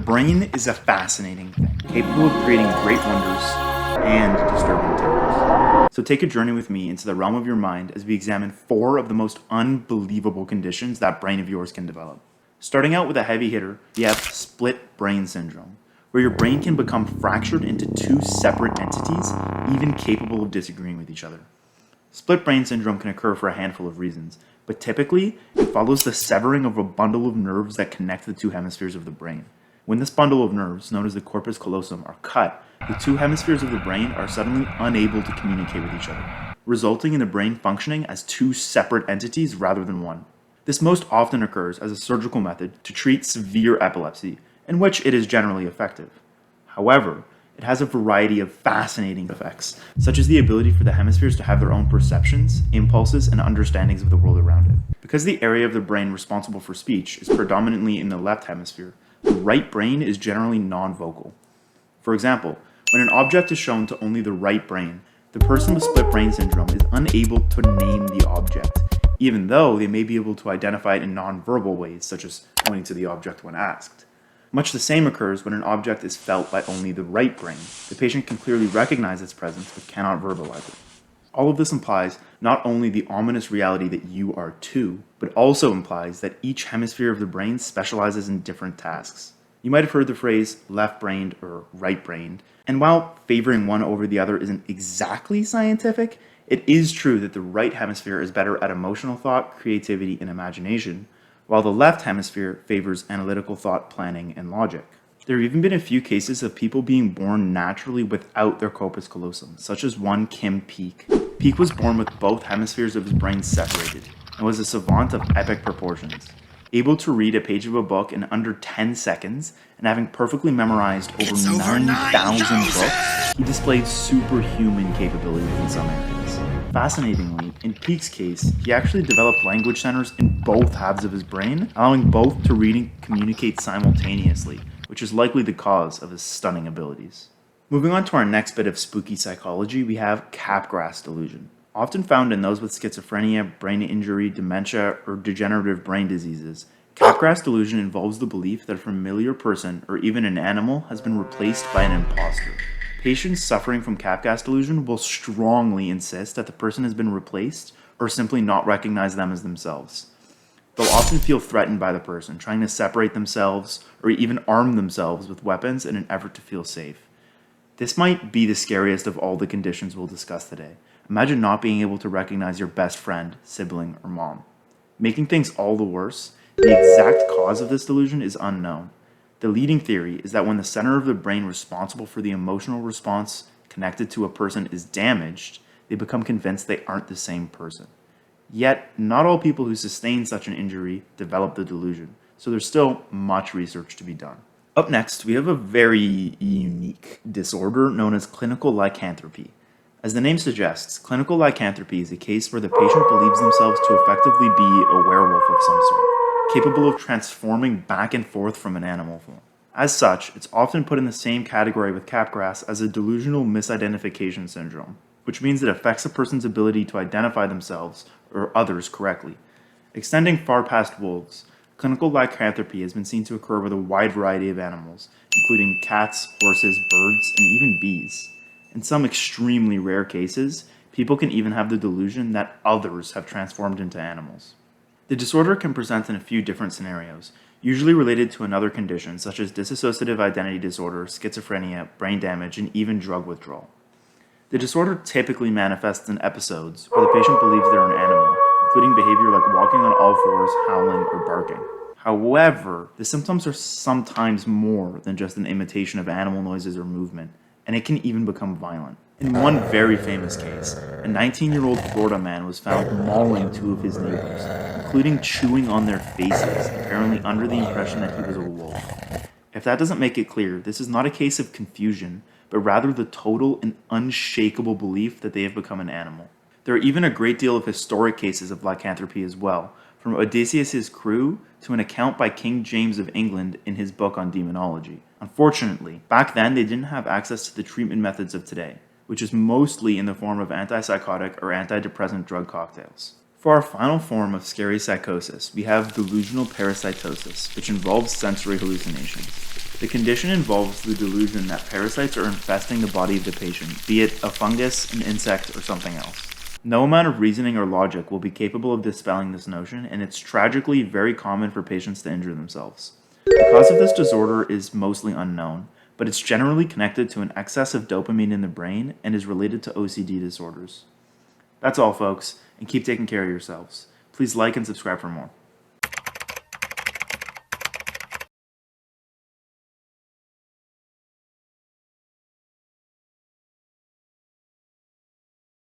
brain is a fascinating thing, capable of creating great wonders and disturbing terrors. So take a journey with me into the realm of your mind as we examine 4 of the most unbelievable conditions that brain of yours can develop. Starting out with a heavy hitter, we have split brain syndrome, where your brain can become fractured into 2 separate entities, even capable of disagreeing with each other. Split brain syndrome can occur for a handful of reasons, but typically it follows the severing of a bundle of nerves that connect the 2 hemispheres of the brain. When this bundle of nerves, known as the corpus callosum, are cut, the 2 hemispheres of the brain are suddenly unable to communicate with each other, resulting in the brain functioning as 2 separate entities rather than one. This most often occurs as a surgical method to treat severe epilepsy, in which it is generally effective. However, it has a variety of fascinating effects, such as the ability for the hemispheres to have their own perceptions, impulses, and understandings of the world around it. Because the area of the brain responsible for speech is predominantly in the left hemisphere, the right brain is generally non-vocal. For example, when an object is shown to only the right brain, the person with split brain syndrome is unable to name the object, even though they may be able to identify it in non-verbal ways, such as pointing to the object when asked. Much the same occurs when an object is felt by only the right brain. The patient can clearly recognize its presence but cannot verbalize it. All of this implies not only the ominous reality that you are 2, but also implies that each hemisphere of the brain specializes in different tasks. You might have heard the phrase left-brained or right-brained, and while favoring one over the other isn't exactly scientific, it is true that the right hemisphere is better at emotional thought, creativity, and imagination, while the left hemisphere favors analytical thought, planning, and logic. There have even been a few cases of people being born naturally without their corpus callosum, such as one Kim Peek. Peek was born with both hemispheres of his brain separated, and was a savant of epic proportions. Able to read a page of a book in under 10 seconds, and having perfectly memorized over 9,000 books, he displayed superhuman capabilities in some areas. Fascinatingly, in Peek's case, he actually developed language centers in both halves of his brain, allowing both to read and communicate simultaneously, which is likely the cause of his stunning abilities. Moving on to our next bit of spooky psychology, we have Capgras Delusion. Often found in those with schizophrenia, brain injury, dementia, or degenerative brain diseases, Capgras Delusion involves the belief that a familiar person, or even an animal, has been replaced by an imposter. Patients suffering from Capgras Delusion will strongly insist that the person has been replaced, or simply not recognize them as themselves. They'll often feel threatened by the person, trying to separate themselves, or even arm themselves with weapons in an effort to feel safe. This might be the scariest of all the conditions we'll discuss today. Imagine not being able to recognize your best friend, sibling, or mom. Making things all the worse, the exact cause of this delusion is unknown. The leading theory is that when the center of the brain responsible for the emotional response connected to a person is damaged, they become convinced they aren't the same person. Yet, not all people who sustain such an injury develop the delusion, so there's still much research to be done. Up next, we have a very unique disorder known as clinical lycanthropy. As the name suggests, clinical lycanthropy is a case where the patient believes themselves to effectively be a werewolf of some sort, capable of transforming back and forth from an animal form. As such, it's often put in the same category with Capgras as a delusional misidentification syndrome, which means it affects a person's ability to identify themselves or others correctly. Extending far past wolves, clinical lycanthropy has been seen to occur with a wide variety of animals, including cats, horses, birds, and even bees. In some extremely rare cases, people can even have the delusion that others have transformed into animals. The disorder can present in a few different scenarios, usually related to another condition such as dissociative identity disorder, schizophrenia, brain damage, and even drug withdrawal. The disorder typically manifests in episodes where the patient believes they're an animal, including behavior like walking on all fours, howling, or barking. However, the symptoms are sometimes more than just an imitation of animal noises or movement, and it can even become violent. In one very famous case, a 19-year-old Florida man was found mauling 2 of his neighbors, including chewing on their faces, apparently under the impression that he was a wolf. If that doesn't make it clear, this is not a case of confusion, but rather the total and unshakable belief that they have become an animal. There are even a great deal of historic cases of lycanthropy as well, from Odysseus' crew to an account by King James of England in his book on demonology. Unfortunately, back then they didn't have access to the treatment methods of today, which is mostly in the form of antipsychotic or antidepressant drug cocktails. For our final form of scary psychosis, we have delusional parasitosis, which involves sensory hallucinations. The condition involves the delusion that parasites are infesting the body of the patient, be it a fungus, an insect, or something else. No amount of reasoning or logic will be capable of dispelling this notion, and it's tragically very common for patients to injure themselves. The cause of this disorder is mostly unknown, but it's generally connected to an excess of dopamine in the brain and is related to OCD disorders. That's all, folks, and keep taking care of yourselves. Please like and subscribe for more.